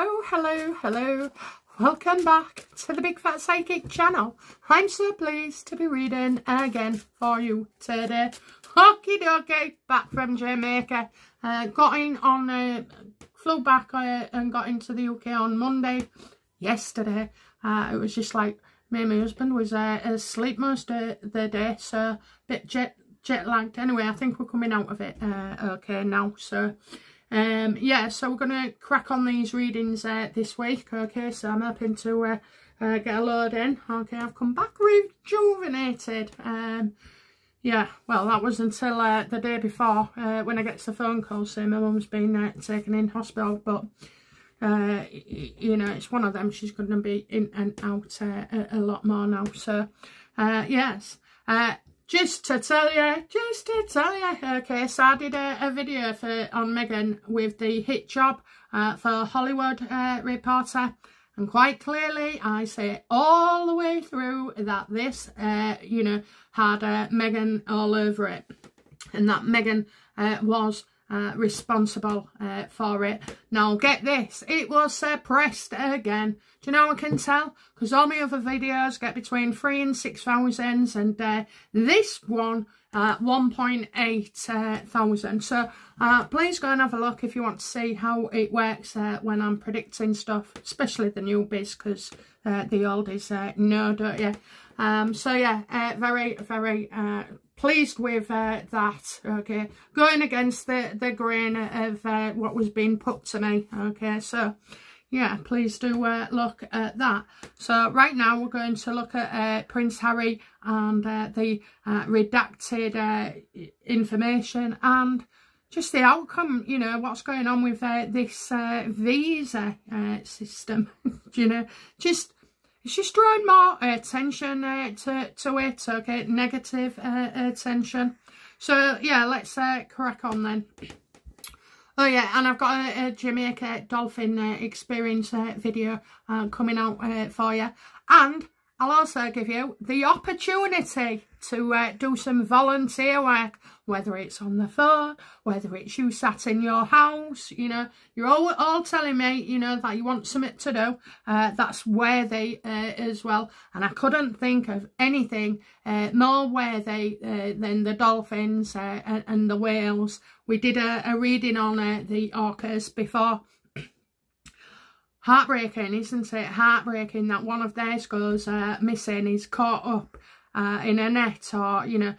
Hello. Welcome back to the Big Fat Psychic channel. I'm so pleased to be reading again for you today. Okie dokie, back from Jamaica. Flew back and got into the UK on Monday. Yesterday, it was just like me and my husband was asleep most of the day, so a bit jet lagged. Anyway, I think we're coming out of it okay now. So yeah, so we're gonna crack on these readings this week. Okay, so I'm hoping to get a load in. Okay, I've come back rejuvenated. Yeah, well, that was until the day before when I get the phone call saying my mum's been taken in hospital. But you know, it's one of them. She's going to be in and out a lot more now. So yes, just to tell you, okay, so I did a video on Meghan with the hit job for Hollywood Reporter, and quite clearly I say all the way through that this, you know, had Meghan all over it, and that Meghan was responsible for it. Now get this, it was suppressed again. Do you know I can tell? Because all my other videos get between 3,000 and 6,000, and this one 1,800. So please go and have a look if you want to see how it works when I'm predicting stuff, especially the newbies, because the oldies know, don't you? So yeah, very pleased with that. Okay, going against the grain of what was being put to me. Okay, so yeah, please do look at that. So right now we're going to look at Prince Harry and the redacted information and just the outcome, you know, what's going on with this visa system. You know, it's just drawing more attention to it, okay, negative attention. So yeah, let's crack on then. Oh yeah, and I've got a Jamaica dolphin experience video coming out for you. And I'll also give you the opportunity to do some volunteer work, whether it's on the phone, whether it's you sat in your house. You know, you're all telling me, you know, that you want something to do. That's worthy as well. And I couldn't think of anything more worthy than the dolphins and the whales. We did a reading on the orcas before. Heartbreaking, isn't it? Heartbreaking that one of theirs goes missing, is caught up in a net, or, you know,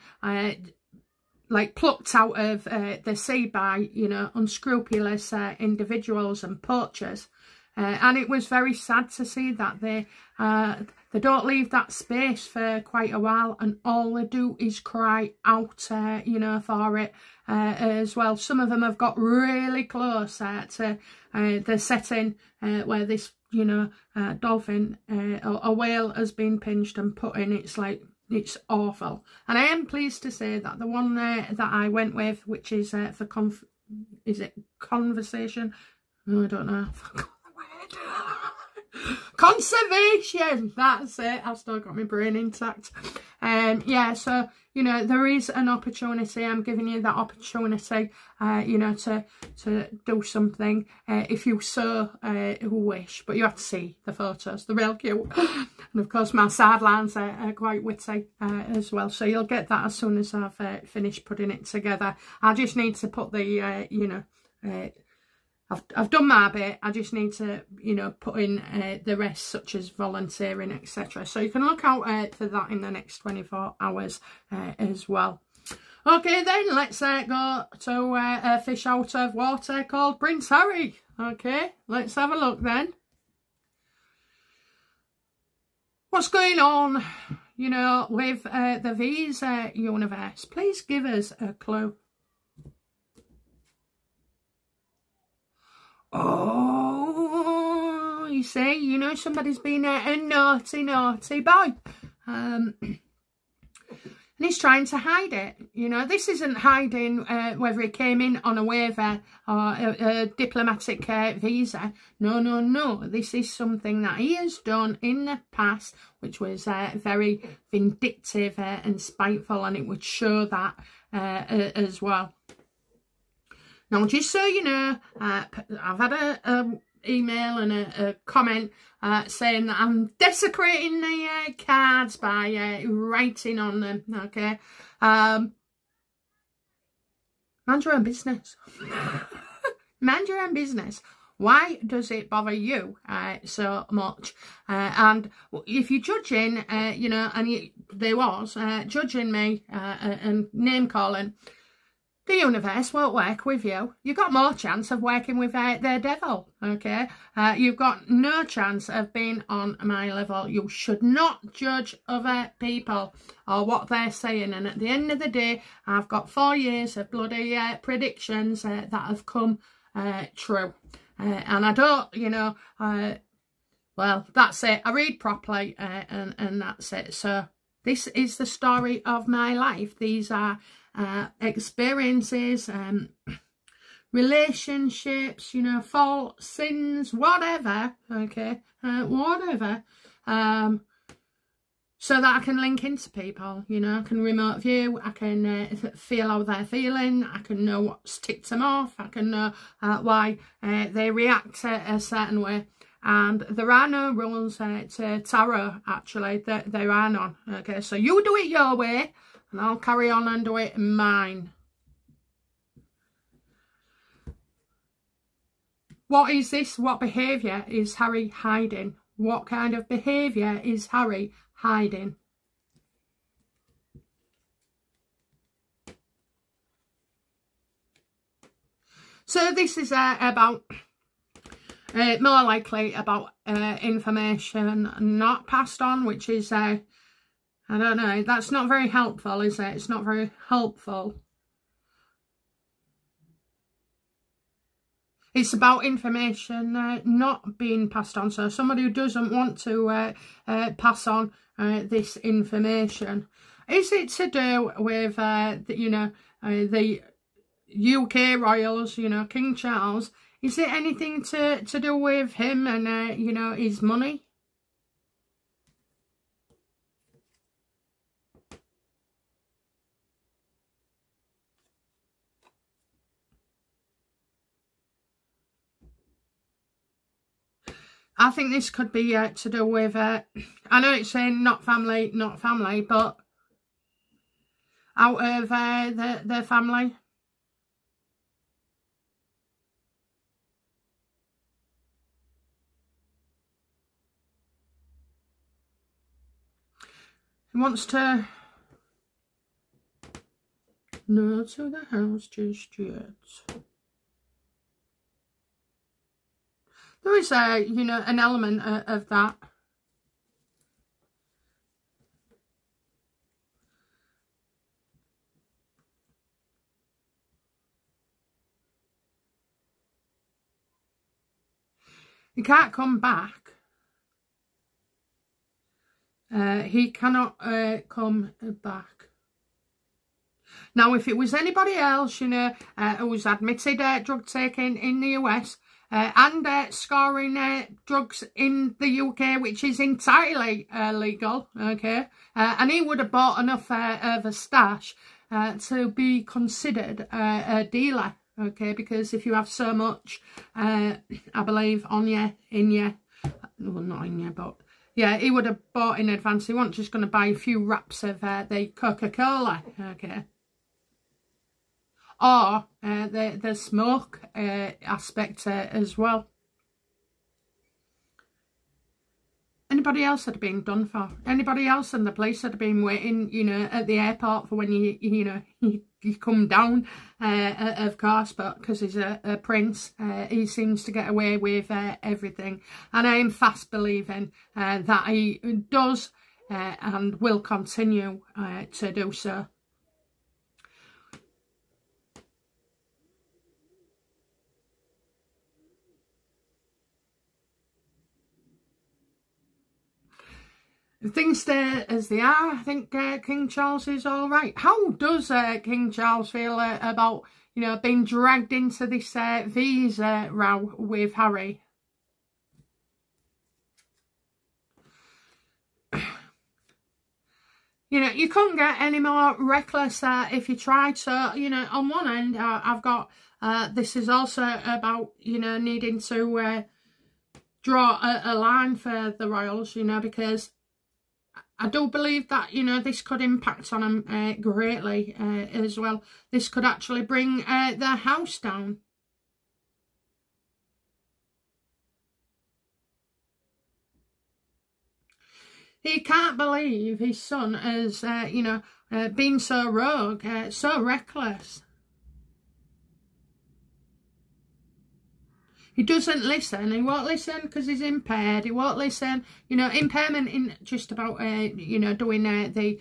like plucked out of the sea by, you know, unscrupulous individuals and poachers. And it was very sad to see that they don't leave that space for quite a while, and all they do is cry out, you know, for it as well. Some of them have got really close to the setting where this, you know, dolphin or a whale has been pinched and put in. It's like, it's awful. And I am pleased to say that the one that I went with, which is for conversation? Oh, I don't know. Conservation, that's it. I've still got my brain intact. Yeah, so, you know, there is an opportunity. I'm giving you that opportunity, you know, to do something if you so wish. But you have to see the photos, they're real cute. And of course my sidelines are quite witty as well, so you'll get that as soon as I've finished putting it together. I just need to put the you know, I've done my bit. I just need to, you know, put in the rest, such as volunteering, etc. So you can look out for that in the next 24 hours as well. Okay, then let's go to a fish out of water called Prince Harry. Okay, let's have a look then. What's going on, you know, with the visa universe? Please give us a clue. Oh, you see, you know, somebody's been a naughty boy. And he's trying to hide it. You know, this isn't hiding whether he came in on a waiver or a diplomatic visa. No. This is something that he has done in the past, which was very vindictive and spiteful, and it would show that as well. Now, just so you know, I've had a email and a comment saying that I'm desecrating the cards by writing on them, okay? Mind your own business. Mind your own business. Why does it bother you so much? And if you're judging, you know, and there was judging me and name calling, the universe won't work with you. You've got more chance of working with the devil, okay? You've got no chance of being on my level. You should not judge other people or what they're saying. And at the end of the day, I've got 4 years of bloody predictions that have come true. And I don't, you know, well, that's it. I read properly and that's it. So this is the story of my life. These are experiences, relationships, you know, faults, sins, whatever, okay, whatever, so that I can link into people, you know, I can remote view, I can feel how they're feeling, I can know what's ticked them off, I can know why they react a certain way. And there are no rules to tarot, actually, there are none, okay, so you do it your way, and I'll carry on and do it mine. What is this? What behaviour is Harry hiding? What kind of behaviour is Harry hiding? So this is about, more likely about information not passed on, which is, I don't know, that's not very helpful, is it? It's not very helpful. It's about information not being passed on. So somebody who doesn't want to pass on this information. Is it to do with, you know, the UK royals, you know, King Charles? Is it anything to do with him and, you know, his money? I think this could be to do with, I know it's saying not family, but out of their family. He wants to no to the house just yet. There is a, you know, an element of that. He can't come back. He cannot come back. Now, if it was anybody else, you know, who was admitted drug taking in the US, and scoring drugs in the UK, which is entirely legal, okay? And he would have bought enough of a stash to be considered a dealer, okay? Because if you have so much, I believe, on you, in you, well, not in you, but yeah, he would have bought in advance. He wasn't just going to buy a few wraps of the Coca-Cola, okay? Or the smoke aspect as well. Anybody else had been done for? Anybody else in the police had been waiting, you know, at the airport for when you know, you come down, of course, but because he's a prince, he seems to get away with everything. And I am fast believing that he does and will continue to do so. Things stay as they are. I think King Charles is all right. How does King Charles feel about, you know, being dragged into this visa row with Harry? You know, you couldn't get any more reckless if you tried. So, you know, on one end, I've got, this is also about, you know, needing to draw a line for the royals, you know, because I do believe that, you know, this could impact on them greatly as well. This could actually bring their house down. He can't believe his son has, you know, been so rogue, so reckless. He doesn't listen. He won't listen because he's impaired. He won't listen. You know, impairment in just about, you know, doing the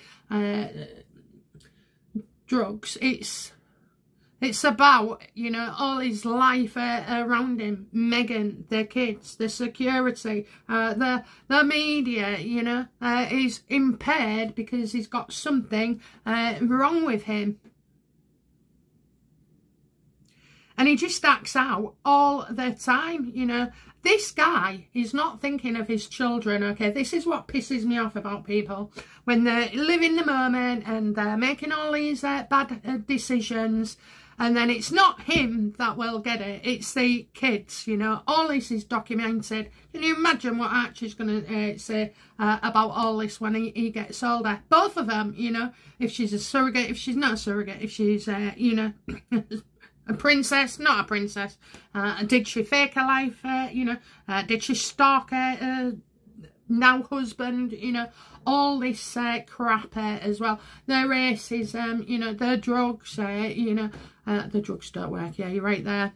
drugs. It's about, you know, all his life around him. Meghan, the kids, the security, the media, you know. He's impaired because he's got something wrong with him. And he just acts out all the time, you know. This guy is not thinking of his children, okay? This is what pisses me off about people. When they live in the moment and they're making all these bad decisions, and then it's not him that will get it, it's the kids, you know. All this is documented. Can you imagine what Archie's going to say about all this when he gets older? Both of them, you know, if she's a surrogate, if she's not a surrogate, if she's, you know... a princess, not a princess. Did she fake her life? You know, did she stalk her now husband? You know, all this crap as well. The racism, you know, the drugs. You know, the drugs don't work. Yeah, you're right there.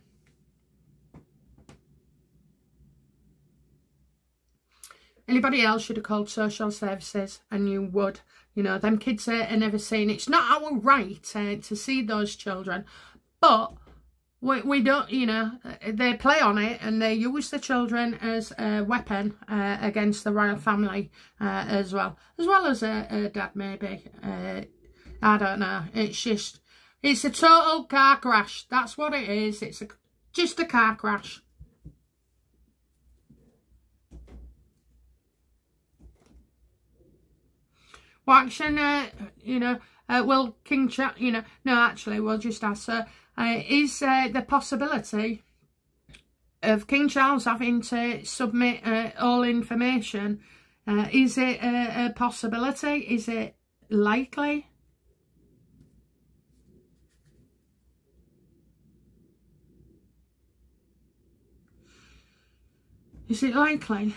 Anybody else should have called social services, and you would. You know, them kids are never seen. It's not our right to see those children, but we don't, you know, they play on it and they use the children as a weapon against the royal family as well as a dad maybe. I don't know. It's just, it's a total car crash. That's what it is. It's just a car crash. What action, you know, will King Charles, you know, no, actually, we'll just ask her. Is the possibility of King Charles having to submit all information, is it a possibility? Is it likely? Is it likely?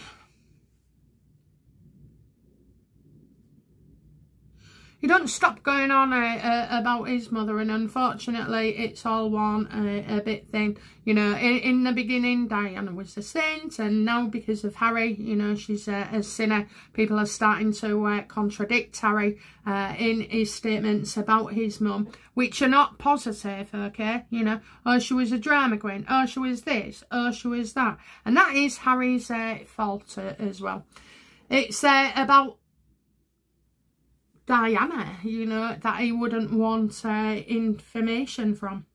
He don't stop going on about his mother, and unfortunately it's all one a bit thin. You know, in the beginning Diana was a saint, and now because of Harry, you know, she's a sinner. People are starting to contradict Harry in his statements about his mum, which are not positive, okay? You know, oh, she was a drama queen, oh, she was this, oh, she was that. And that is Harry's fault as well. It's about Diana, you know, that he wouldn't want information from.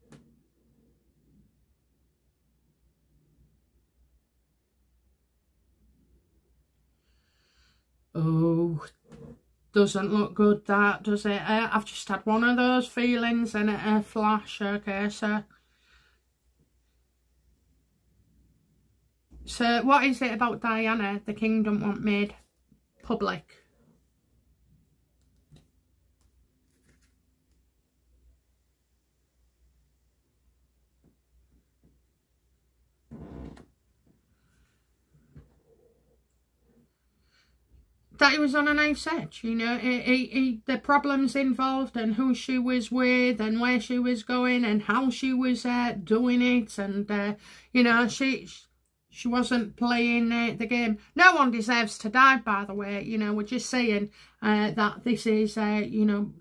Oh, doesn't look good, that, does it? I've just had one of those feelings and a flash, okay, so what is it about Diana the king don't want made public? That he was on a knife's edge, you know, the problems involved and who she was with and where she was going and how she was doing it, and you know, she wasn't playing the game. No one deserves to die, by the way. You know, we're just saying that this is you know,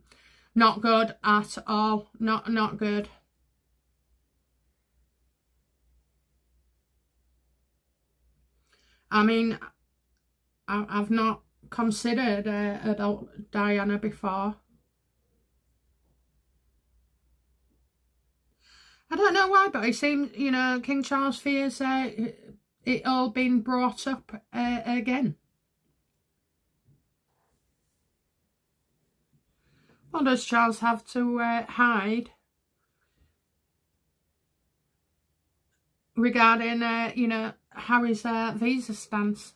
not good at all. Not good. I mean, I've not considered about Diana before. I don't know why, but it seems, you know, King Charles fears it all being brought up again. What does Charles have to hide regarding, you know, Harry's visa stance.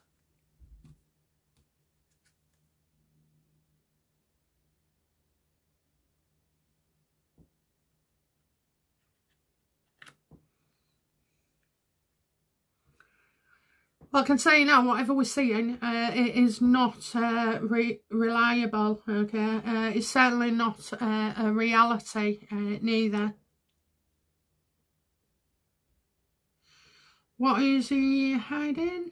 Well, I can say now, whatever we're seeing, it is not reliable, okay? It's certainly not a reality, neither. What is he hiding?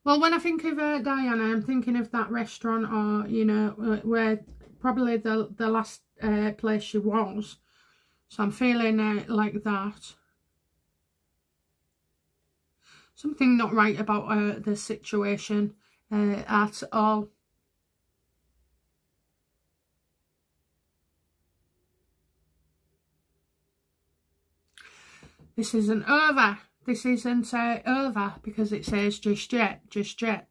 Well, when I think of Diana, I'm thinking of that restaurant, or, you know, where probably the last place she was. So I'm feeling like that. Something not right about the situation at all. This isn't over. This isn't over because it says just yet, just yet.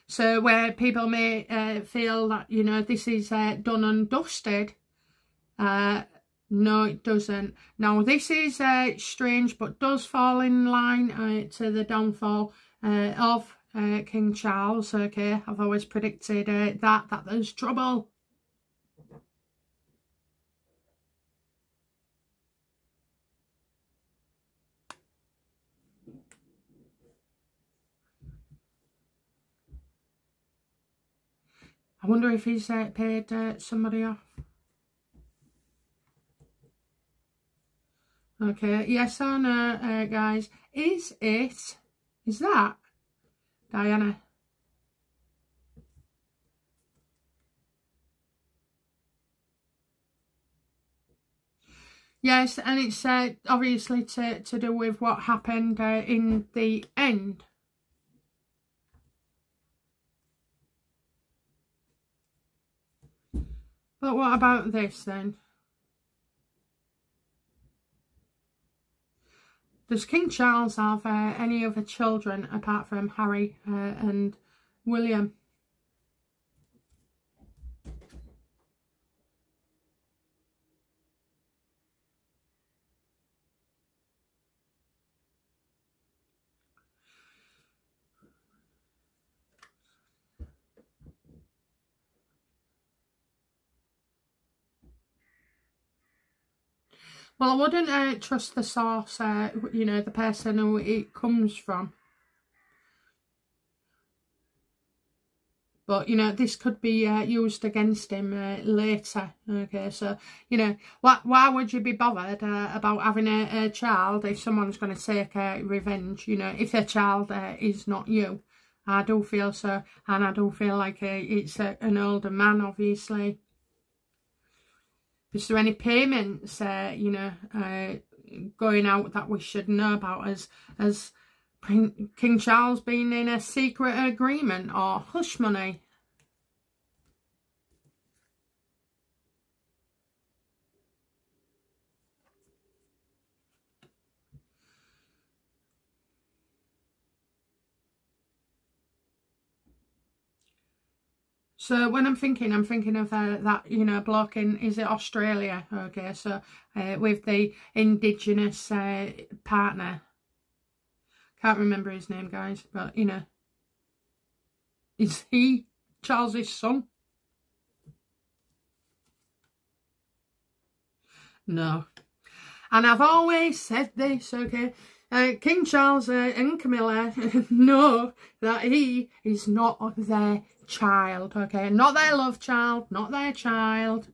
So where people may feel that, you know, this is done and dusted, no, it doesn't. Now, this is strange, but does fall in line to the downfall of King Charles, okay? I've always predicted that there's trouble. I wonder if he's paid somebody off. Okay, yes or no, guys? Is that Diana? Yes, and it's obviously to do with what happened in the end. But what about this then? Does King Charles have any other children apart from Harry and William? Well, I wouldn't trust the source, you know, the person who it comes from. But, you know, this could be used against him later. Okay, so, you know, why would you be bothered about having a child if someone's going to take revenge, you know, if a child is not you? I do feel so, and I do feel like it's an older man, obviously. Is there any payments, you know, going out that we should know about as King Charles being in a secret agreement or hush money? So when I'm thinking of that, you know, bloke in, is it Australia? Okay, so with the Indigenous partner. Can't remember his name, guys, but, you know, is he Charles's son? No. And I've always said this, okay? King Charles and Camilla know that he is not their child, okay? Not their love child, not their child.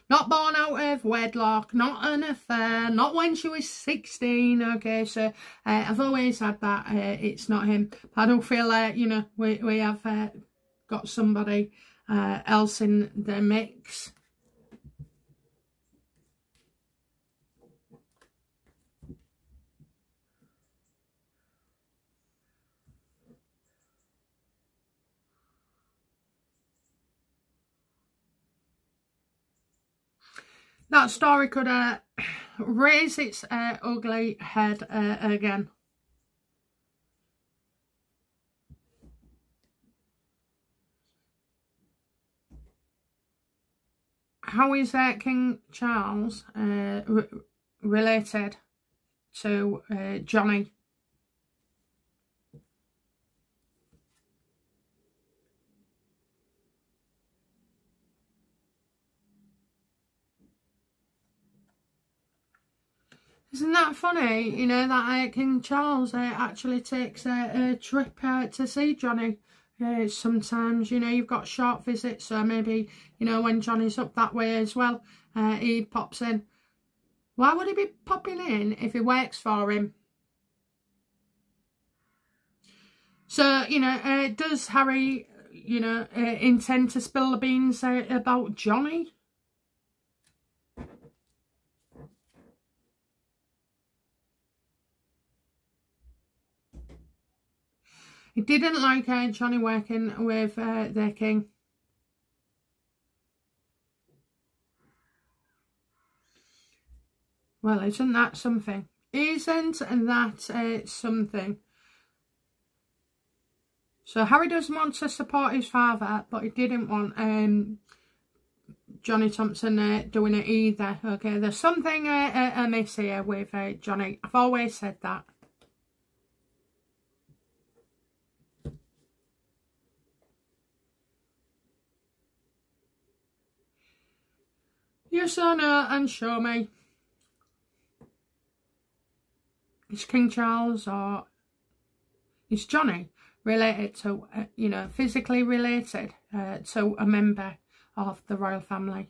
Not born out of wedlock, not an affair, not when she was 16, okay? So I've always had that, it's not him. I don't feel like, you know, we have got somebody else in the mix. That story could raise its ugly head again. how is King Charles related to Johnny? Isn't that funny, you know, that King Charles actually takes a trip to see Johnny. Sometimes, you know, you've got short visits, so maybe, you know, when Johnny's up that way as well, he pops in. Why would he be popping in if he works for him? So, you know, does Harry, you know, intend to spill the beans about Johnny? He didn't like Johnny working with their king. Well, isn't that something? Isn't that something? So Harry doesn't want to support his father, but he didn't want Johnny Thompson doing it either. Okay, there's something amiss here with Johnny. I've always said that. Yes or no, and show me. Is King Charles or is Johnny related to, you know, physically related to a member of the royal family?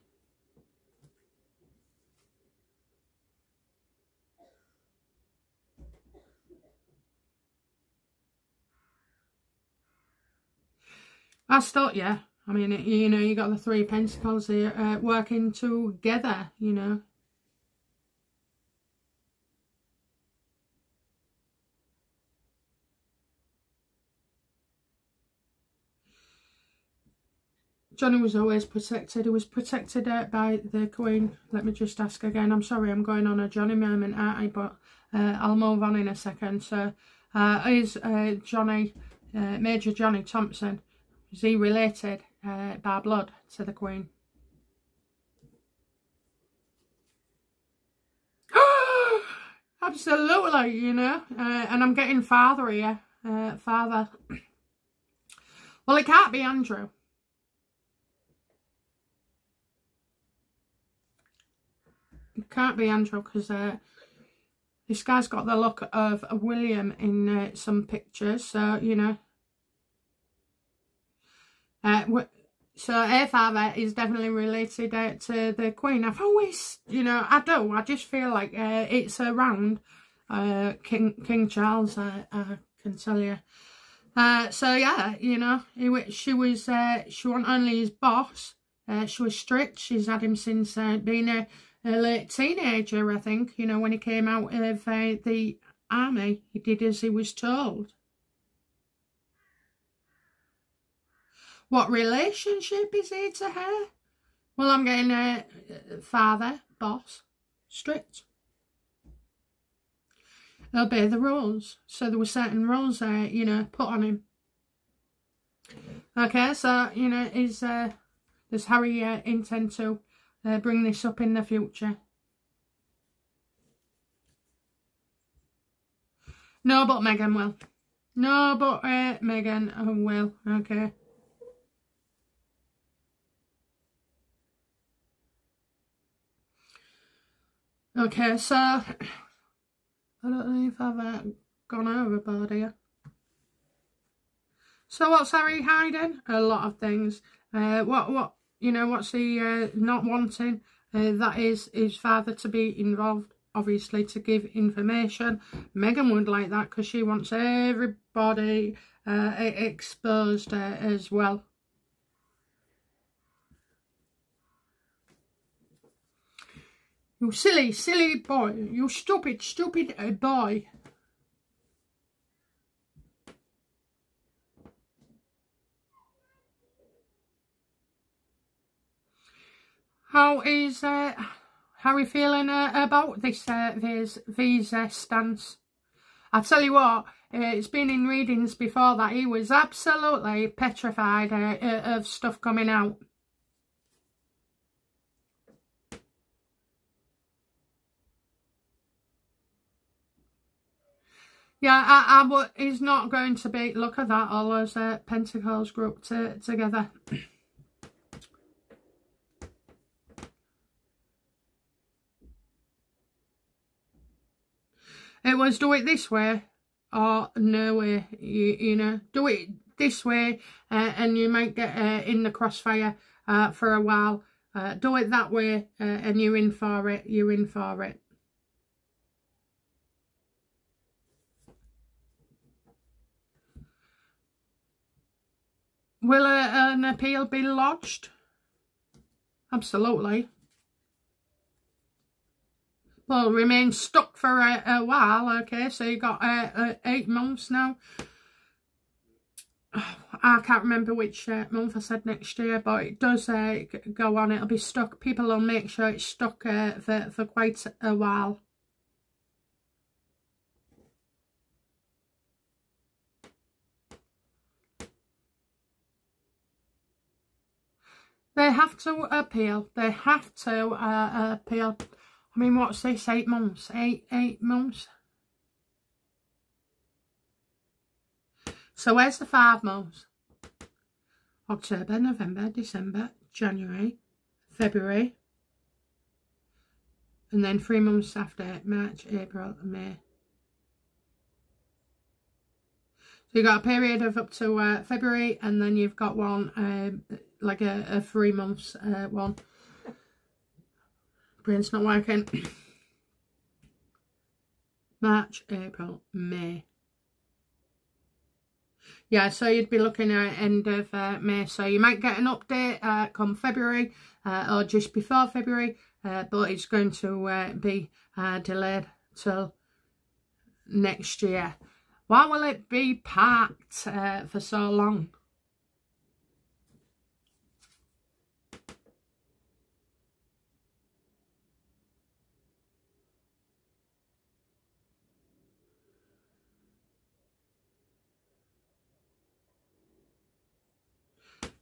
I thought, yeah. I mean, you know, you got the three pentacles here working together, you know. Johnny was always protected. He was protected by the Queen. Let me just ask again. I'm sorry, I'm going on a Johnny moment, aren't I? But I'll move on in a second. So, is Johnny, Major Johnny Thompson, is he related by blood to the Queen? Absolutely, you know. And I'm getting father here. Father. Well, it can't be Andrew. It can't be Andrew because this guy's got the look of William in some pictures. So, you know. So her father is definitely related to the Queen. I've always, you know, I just feel like it's around King Charles, I can tell you. So yeah, you know, she wasn't only his boss, she was strict. She's had him since being a late teenager, I think. You know, when he came out of the army, he did as he was told. What relationship is he to her? Well, I'm getting father, boss, strict. Obey the rules. So there were certain rules, you know, put on him. Okay, so, you know, does Harry intend to bring this up in the future? No, but Meghan will. No, but Meghan will. Okay. Okay, so I don't know if I've gone overboard here. So what's Harry hiding? A lot of things. What you know? What's he not wanting? That is his father to be involved. Obviously, to give information. Meghan would like that because she wants everybody exposed as well. You silly, silly boy. You stupid, stupid boy. How is Harry feeling about this visa stance? I tell you what, it's been in readings before that he was absolutely petrified of stuff coming out. Yeah, he's not going to be, look at that, all those pentacles grouped together. It was do it this way or no way, you know. Do it this way and you might get in the crossfire for a while. Do it that way and you're in for it, you're in for it. Will an appeal be lodged? Absolutely. Well, remain stuck for a while, okay, so you got 8 months now. I can't remember which month I said next year, but it does go on, it'll be stuck. People will make sure it's stuck for quite a while. They have to appeal, they have to appeal. I mean, what's this, 8 months? 8 months? So where's the 5 months? October, November, December, January, February. And then 3 months after, March, April, and May. So you've got a period of up to February, and then you've got one, like a 3 months one. Brain's not working. March, April, May. Yeah, so you'd be looking at end of May. So you might get an update come February or just before February, but it's going to be delayed till next year. Why will it be parked for so long?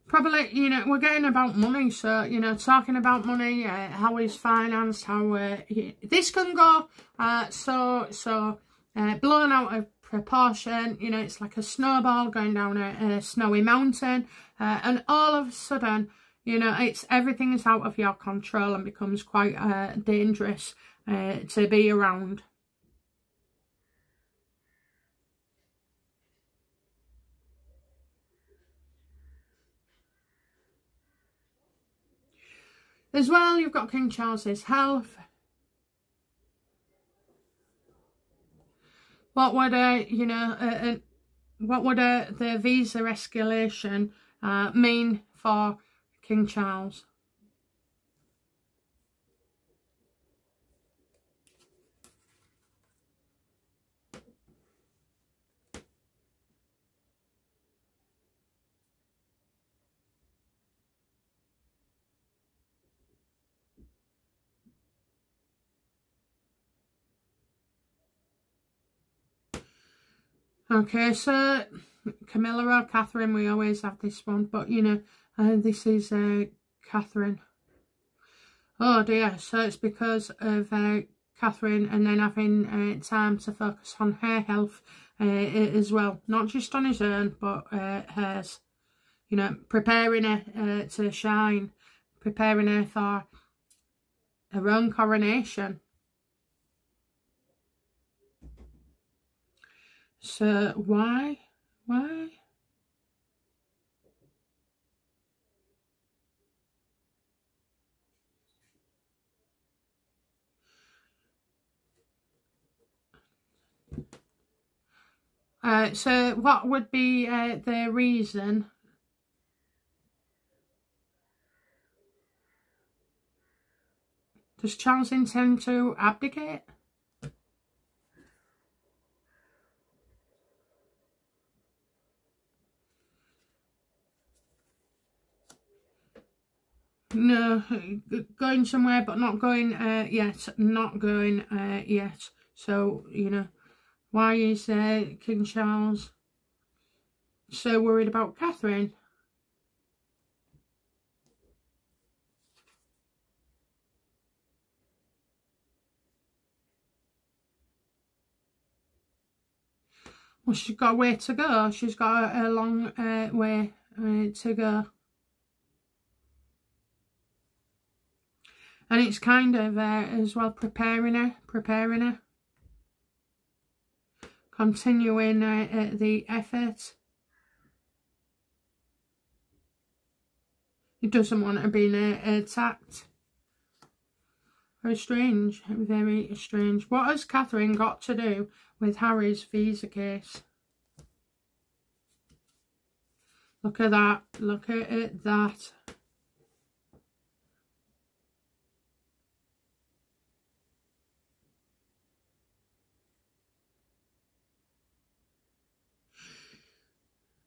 Probably, you know, we're getting about money, so, you know, talking about money, how is finance, how this can go blown out of proportion. You know, it's like a snowball going down a snowy mountain, and all of a sudden, you know, everything is out of your control and becomes quite dangerous to be around. As well, you've got King Charles's health. What would you know, what would the visa escalation mean for King Charles? Okay, so Camilla or Catherine, we always have this one, but you know, this is Catherine. Oh dear, so it's because of Catherine and then having time to focus on her health as well. Not just on his own, but hers. You know, preparing her to shine, preparing her for her own coronation. So why? So what would be the reason? Does Charles intend to abdicate? No, going somewhere but not going yet. Not going yet. So, you know, why is King Charles so worried about Catherine? Well, she's got a way to go. She's got a long way to go. And it's kind of as well preparing her. Continuing the effort. He doesn't want to be attacked. Very strange, very strange. What has Catherine got to do with Harry's visa case? Look at that, look at that.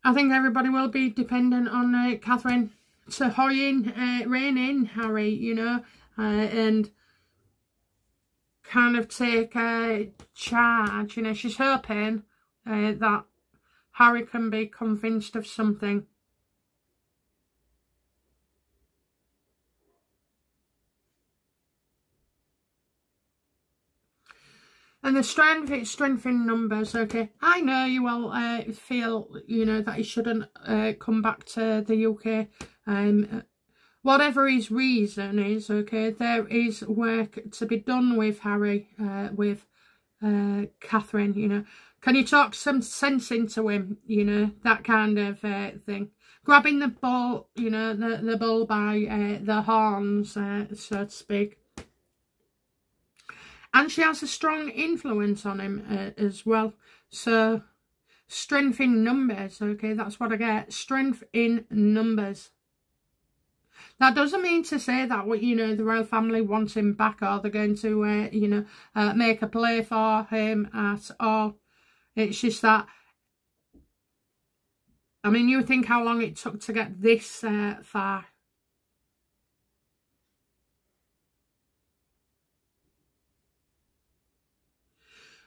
I think everybody will be dependent on Catherine to rein in Harry, you know, and kind of take charge. You know, she's hoping that Harry can be convinced of something. And the strength, it's strength in numbers, okay. I know you will feel, you know, that he shouldn't come back to the UK. Whatever his reason is, okay, there is work to be done with Harry, with Catherine, you know. Can you talk some sense into him, you know, that kind of thing. Grabbing the bull, you know, the bull by the horns, so to speak. And she has a strong influence on him as well. So, strength in numbers, okay, that's what I get. Strength in numbers. That doesn't mean to say that, you know, the royal family wants him back or they're going to, you know, make a play for him at all. It's just that, I mean, you think how long it took to get this far.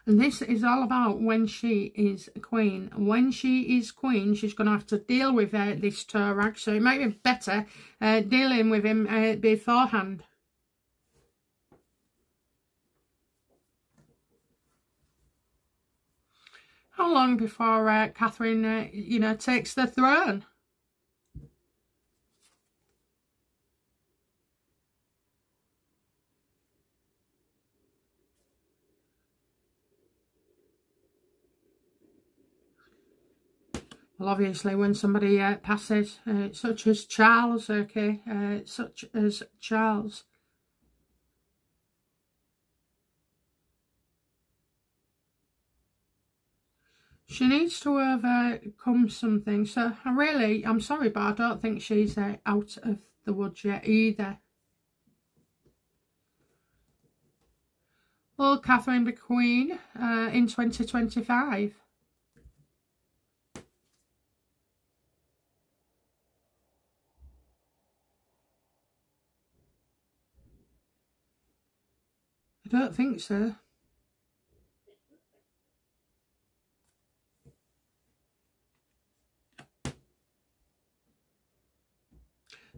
And this is all about when she is queen. When she is queen, she's going to have to deal with this Torag. So it might be better dealing with him beforehand. How long before Catherine, you know, takes the throne? Well, obviously, when somebody passes, such as Charles, okay, such as Charles. She needs to overcome something. So, I'm sorry, but I don't think she's out of the woods yet either. Will Catherine be queen in 2025? I don't think so.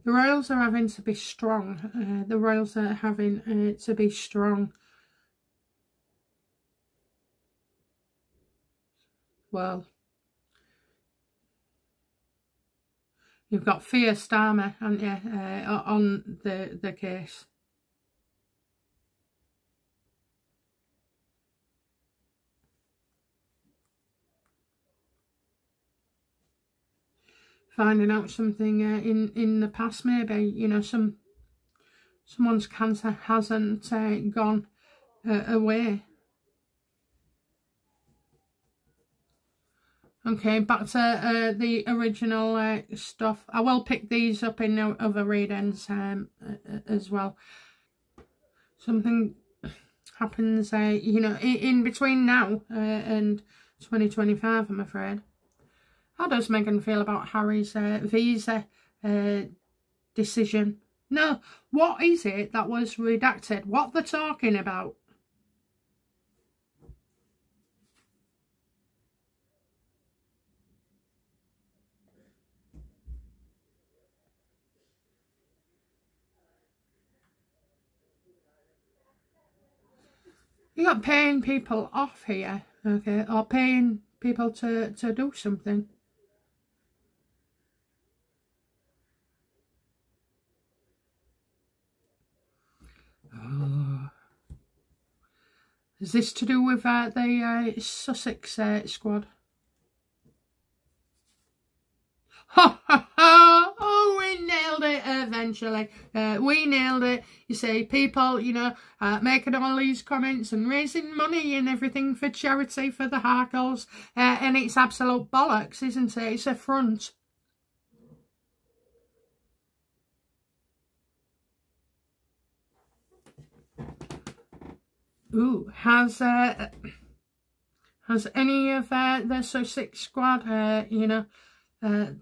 The royals are having to be strong. The royals are having to be strong. Well, you've got Keir Starmer, haven't you, on the case. Finding out something in the past, maybe, you know, someone's cancer hasn't gone away. Okay, back to the original stuff. I will pick these up in other readings as well. Something happens, you know, in between now and 2025, I'm afraid. How does Meghan feel about Harry's visa decision? No, what is it that was redacted? What they're talking about? You got paying people off here, okay, or paying people to do something. Oh. Is this to do with the Sussex squad? Oh, we nailed it eventually. We nailed it. You see, people, you know, making all these comments and raising money and everything for charity for the Harkles. And it's absolute bollocks, isn't it? It's a front. Ooh, has any of the Sussex squad, you know,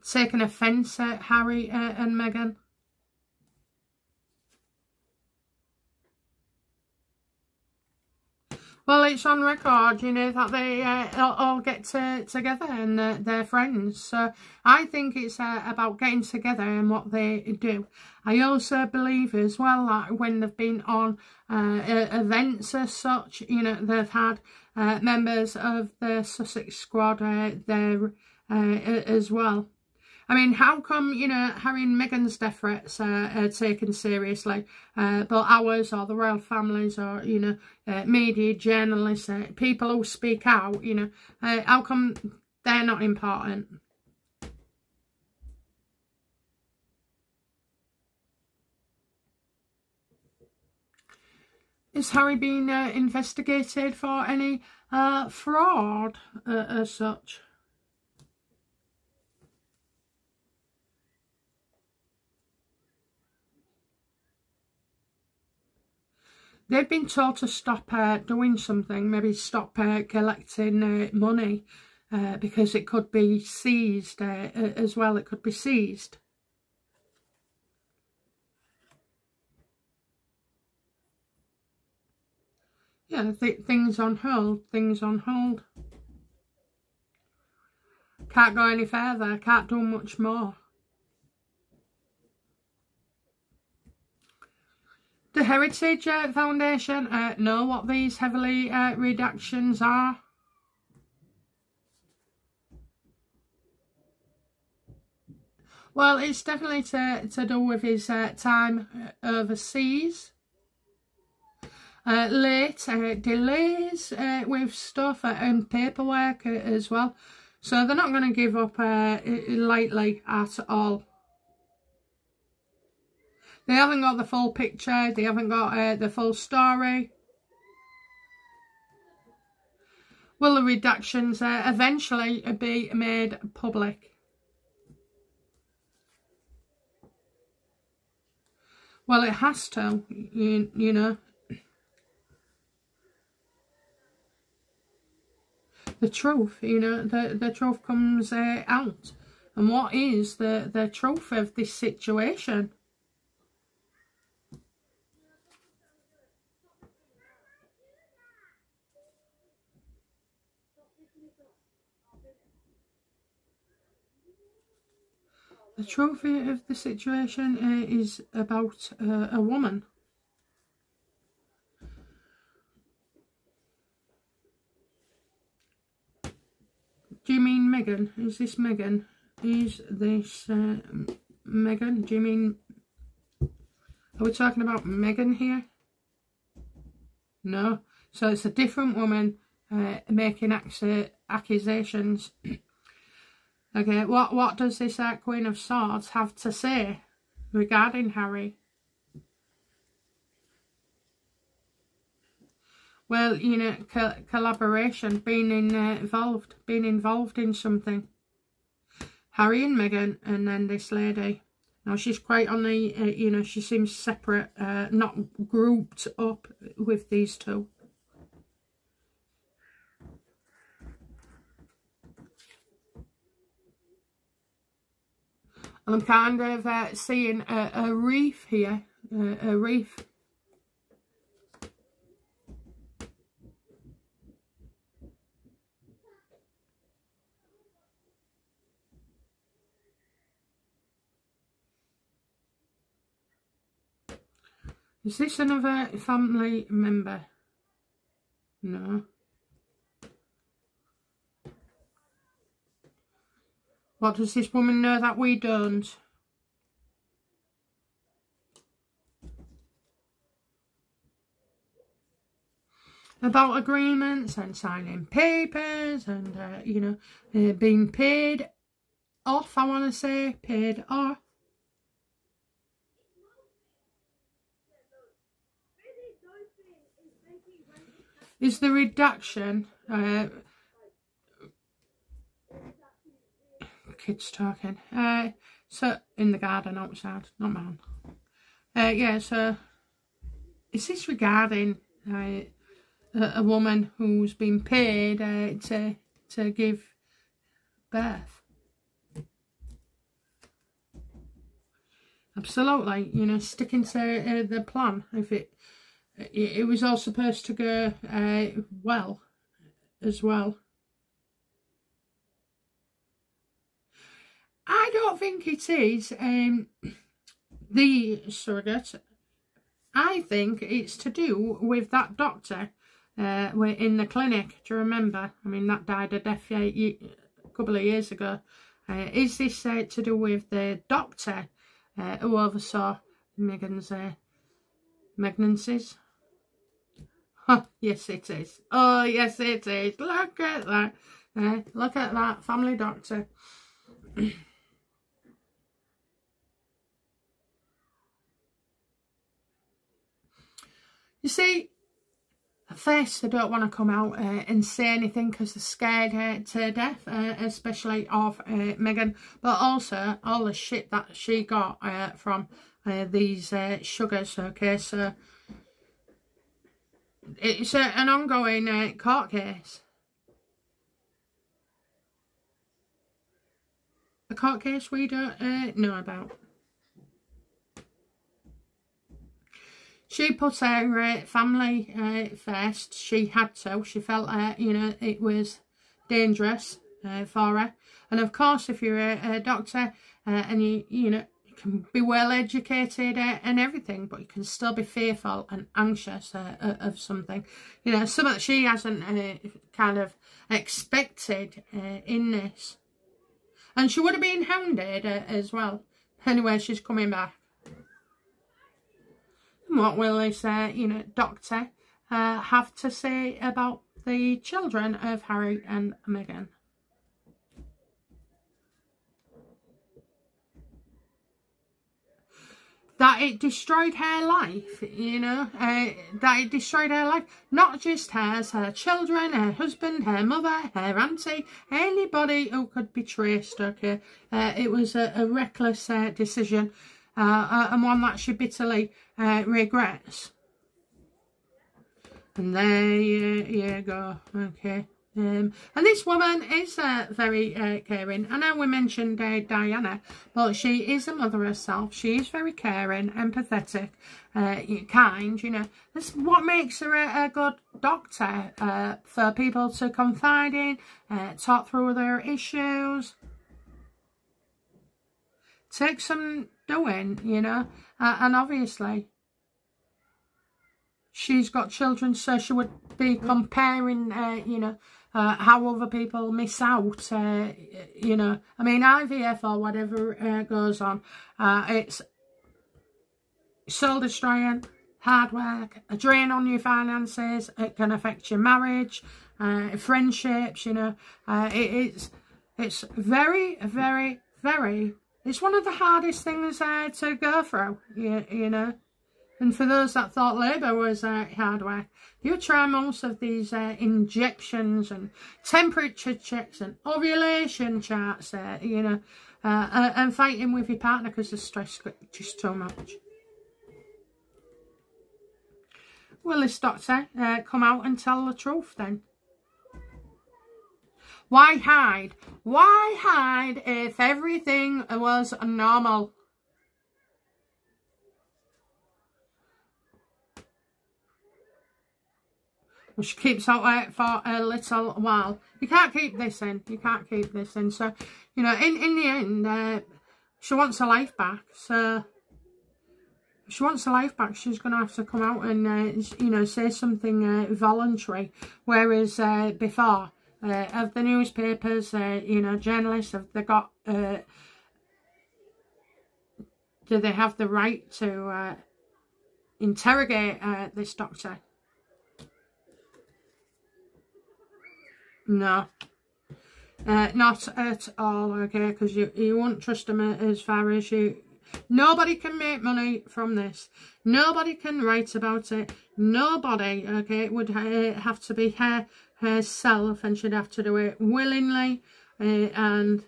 taken offence at Harry and Meghan? Well, it's on record, you know, that they all get together and they're friends. So I think it's about getting together and what they do. I also believe as well that when they've been on events as such, you know, they've had members of the Sussex squad there as well. I mean, how come, you know, Harry and Meghan's death threats are taken seriously, but ours or the royal families or, you know, media, journalists, people who speak out, you know, how come they're not important? Is Harry being investigated for any fraud as such? They've been told to stop doing something, maybe stop collecting money because it could be seized as well. It could be seized. Yeah, things on hold, things on hold. Can't go any further, can't do much more. The Heritage Foundation know what these heavily redactions are. Well, it's definitely to do with his time overseas. Late delays with stuff and paperwork as well. So they're not going to give up lightly at all. They haven't got the full picture. They haven't got the full story. Will the redactions eventually be made public? Well, it has to, you know. The truth, you know, the truth comes out. And what is the truth of this situation? The truth of the situation is about a woman. Do you mean Meghan? Is this Meghan? Is this Meghan? Do you mean... Are we talking about Meghan here? No. So it's a different woman making accusations. Okay, what does this Queen of Swords have to say regarding Harry? Well, you know, collaboration, being involved in something. Harry and Meghan, and then this lady. Now, she's quite on the, you know, she seems separate, not grouped up with these two. And I'm kind of seeing a reef here, a reef. Is this another family member? No. What does this woman know that we don't? About agreements and signing papers and, you know, being paid off, I want to say. Paid off. Is the reduction... kids talking. So, in the garden outside, not mine. Yeah, so... Is this regarding... a woman who's been paid to give birth? Absolutely, you know, sticking to the plan. If it was all supposed to go well as well. I don't think it is the surrogate. I think it's to do with that doctor in the clinic. Do you remember? I mean, that died a death a couple of years ago. Is this to do with the doctor who oversaw Meghan's pregnancies? Oh, yes, it is. Oh, yes, it is. Look at that. Look at that. Family doctor. You see, at first they don't want to come out and say anything because they're scared to death, especially of Meghan, but also all the shit that she got from these sugars, okay? So it's an ongoing court case. A court case we don't know about. She put her family first. She had to. She felt, you know, it was dangerous for her. And of course, if you're a doctor and you know, you can be well educated and everything, but you can still be fearful and anxious of something. You know, something that she hasn't kind of expected in this. And she would have been hounded as well. Anyway, she's coming back. What will this, you know, doctor have to say about the children of Harry and Meghan? That it destroyed her life, you know, that it destroyed her life. Not just hers, her children, her husband, her mother, her auntie, anybody who could be traced, okay. It was a reckless decision. And one that she bitterly regrets. And there you go, okay. And this woman is very caring. I know we mentioned Diana, but she is a mother herself. She is very caring, empathetic, kind, you know. That's what makes her a good doctor, for people to confide in, talk through their issues. Take some doing, you know, and obviously she's got children, so she would be comparing, you know, how other people miss out, you know. I mean, IVF or whatever goes on, it's soul destroying, hard work, a drain on your finances. It can affect your marriage, friendships, you know. It's very, very, very... It's one of the hardest things to go through, you know. And for those that thought labour was hard work, you try most of these injections and temperature checks and ovulation charts, you know, and fighting with your partner because the stress is just too much. Will this doctor come out and tell the truth then? Why hide? Why hide if everything was normal? Well, she keeps out for a little while. You can't keep this in. You can't keep this in. So, you know, in the end, she wants her life back. So, if she wants her life back, she's going to have to come out and, you know, say something voluntary. Whereas before... Have the newspapers, you know, journalists, have they got, do they have the right to interrogate this doctor? No. Not at all, okay, because you won't trust them as far as you... Nobody can make money from this. Nobody can write about it. Nobody, okay, it would have to be herself, and she'd have to do it willingly and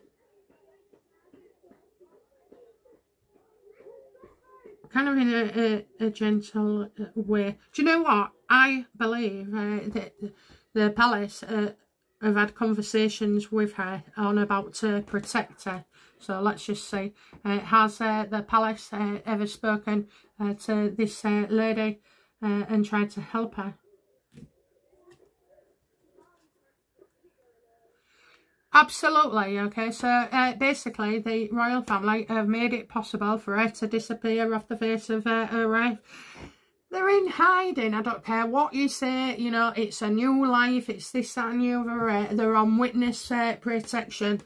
kind of in a gentle way. Do you know what? I believe that the palace have had conversations with her on about to protect her. So let's just see. Has the palace ever spoken to this lady and tried to help her? Absolutely, okay. So basically the royal family have made it possible for her to disappear off the face of earth. They're in hiding. I don't care what you say. You know, it's a new life. It's this, that and the other. They're on witness protection.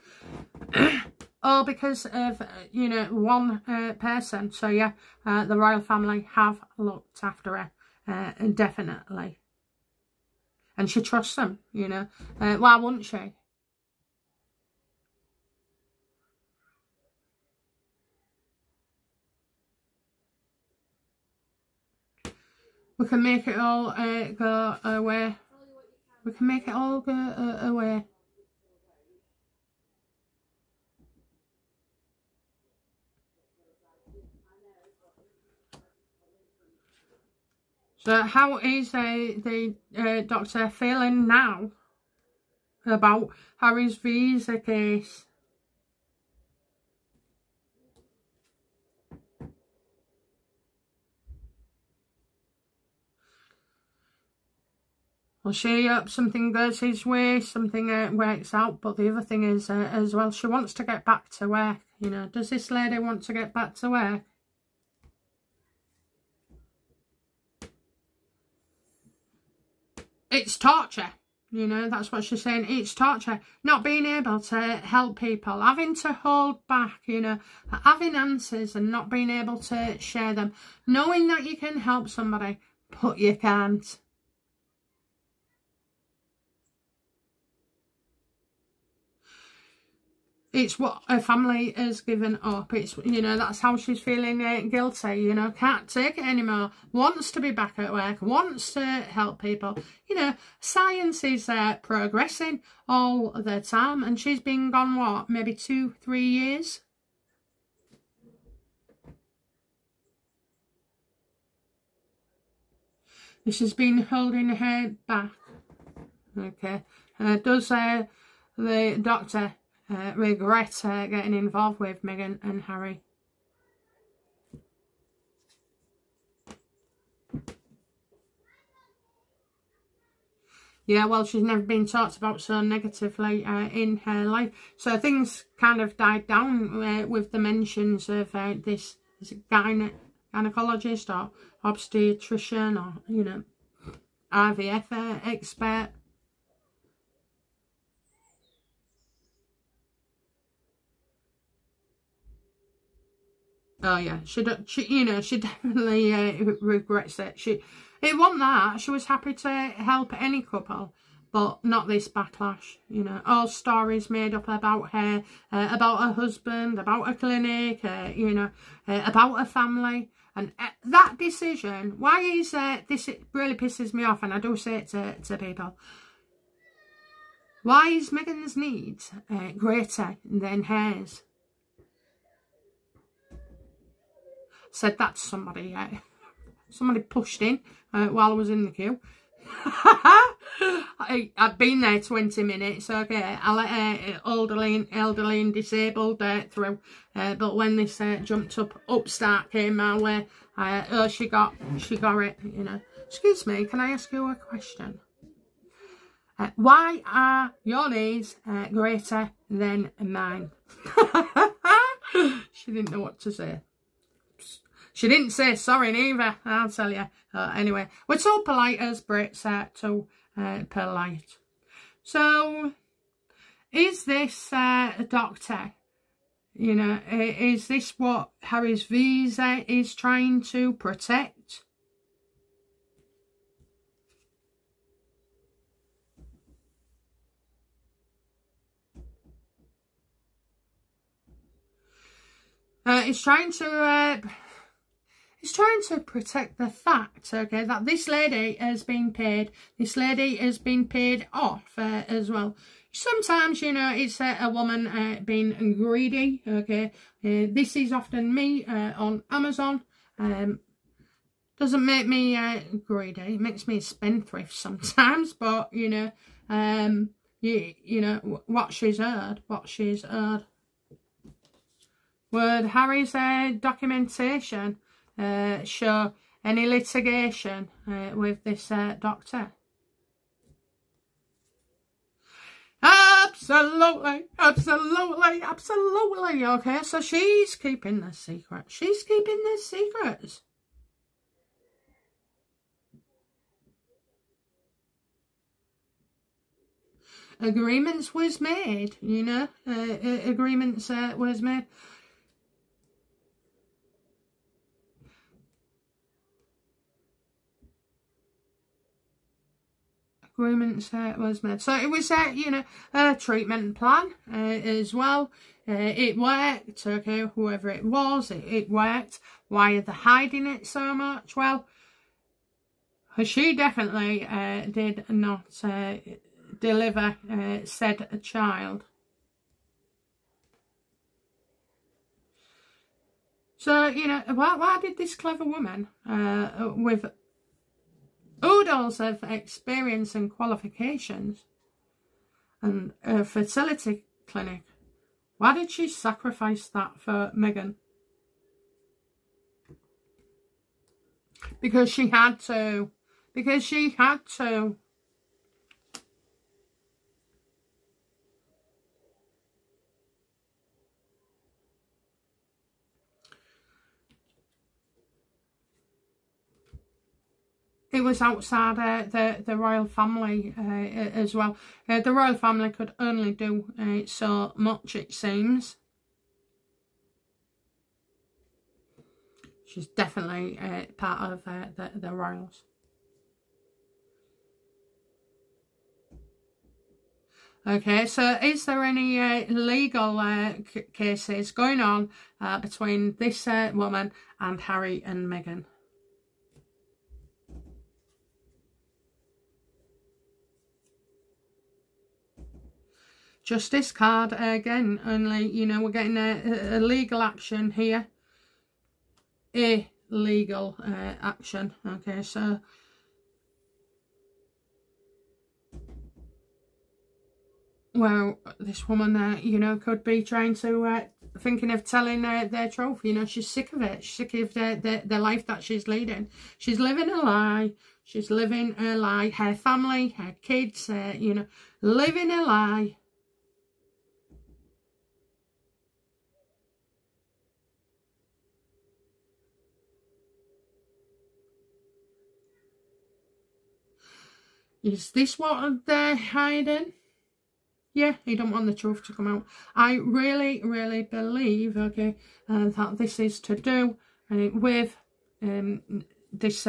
All because of, you know, one person. So, yeah, the royal family have looked after her, definitely. And she trusts them, you know. Why wouldn't she? We can make it all go away. We can make it all go away. So how is the doctor feeling now about Harry's visa case? Well, she something goes his way, something works out. But the other thing is as well, she wants to get back to work. You know, does this lady want to get back to work? It's torture. You know, that's what she's saying. It's torture. Not being able to help people. Having to hold back, you know. Having answers and not being able to share them. Knowing that you can help somebody, but you can't. It's what her family has given up. It's, you know, that's how she's feeling guilty, you know, can't take it anymore. Wants to be back at work, wants to help people. You know, science is progressing all the time, and she's been gone, what, maybe 2-3 years? This has been holding her back. Okay. Does the doctor regret getting involved with Meghan and Harry? Yeah, well, she's never been talked about so negatively in her life. So things kind of died down with the mentions of this gynecologist or obstetrician or, you know, IVF expert. Oh yeah, she you know, she definitely regrets it. It wasn't that. She was happy to help any couple, but not this backlash. You know, all stories made up about her, about her husband, about her clinic, you know, about her family. And that decision, why is this? It really pisses me off, and I do say it to people. Why is Meghan's needs greater than hers? Said that to somebody. Somebody pushed in while I was in the queue. I'd been there 20 minutes. Okay, I let elderly and disabled through. But when this jumped upstart came my way, oh, she got it. You know. Excuse me, can I ask you a question? Why are your needs greater than mine? She didn't know what to say. She didn't say sorry neither, I'll tell you. Anyway, we're so polite as Brits, too polite. So, is this a doctor? You know, is this what Harry's visa is trying to protect? It's trying to protect the fact, okay, that this lady has been paid. This lady has been paid off as well. Sometimes, you know, it's a woman being greedy, okay. This is often me on Amazon. Doesn't make me greedy. It makes me a spendthrift sometimes, but, you know, you know, what she's earned, Would Harry's documentation show any litigation with this doctor? Absolutely, absolutely, absolutely. Okay, so she's keeping this secret. She's keeping this secret. Agreements was made, you know. Agreements was made. Agreements was made. So it was, you know, a treatment plan as well. It worked, okay, whoever it was, it worked. Why are they hiding it so much? Well, she definitely did not deliver said child. So, you know, why did this clever woman with oodles of experience and qualifications and a fertility clinic, why did she sacrifice that for Meghan? Because she had to. Because she had to. It was outside the royal family as well. The royal family could only do so much, it seems. She's definitely part of the royals. Okay, so is there any legal cases going on between this woman and Harry and Meghan? Justice card again, only, you know, we're getting a legal action here. A legal action. Okay, so well, this woman, you know, could be trying to, thinking of telling their trophy. You know, she's sick of it. She's sick of the life that she's leading. She's living a lie. She's living a lie. Her family, her kids, you know, living a lie. Is this what they're hiding? Yeah, he don't want the truth to come out. I really, really believe, okay, that this is to do with this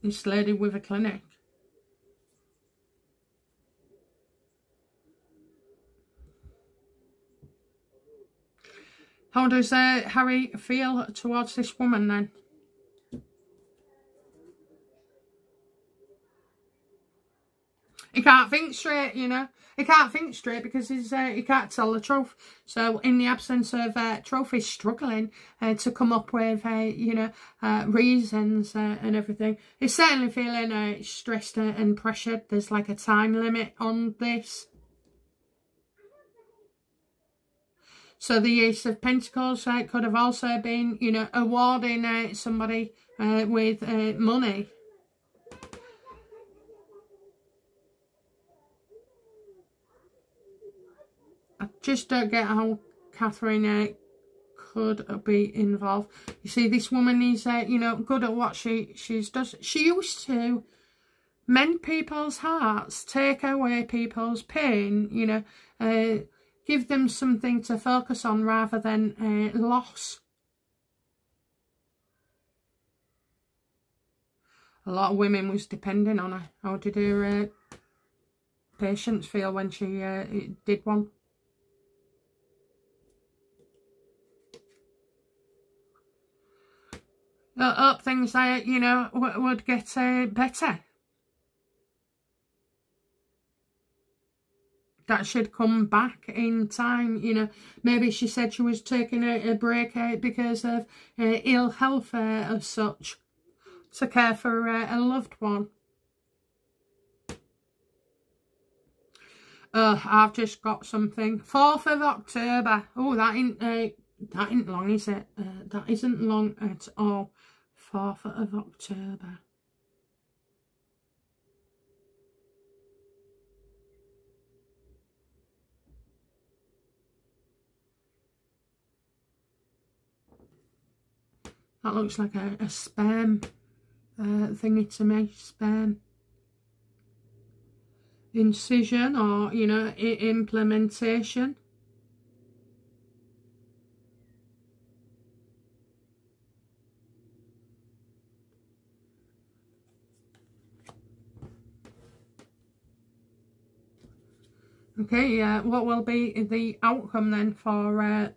this lady with a clinic. How does Harry feel towards this woman then? He can't think straight, you know. He can't think straight because he can't tell the truth. So in the absence of truth, he's struggling to come up with, you know, reasons and everything. He's certainly feeling stressed and pressured. There's like a time limit on this. So the Ace of Pentacles could have also been, you know, awarding somebody with money. I just don't get how Catherine could be involved. You see, this woman is, you know, good at what she does. She used to mend people's hearts, take away people's pain, you know, give them something to focus on rather than loss. A lot of women was depending on her. How did her patients feel when she did one? I hope things, you know, would get better. That she'd come back in time, you know. Maybe she said she was taking a break because of ill health as such, to care for a loved one. I've just got something. 4th of October. Oh, that ain't long, is it? That isn't long at all. 4th of October. That looks like a sperm thingy to me. Sperm. Incision, or, you know, implementation. Okay, yeah, what will be the outcome then for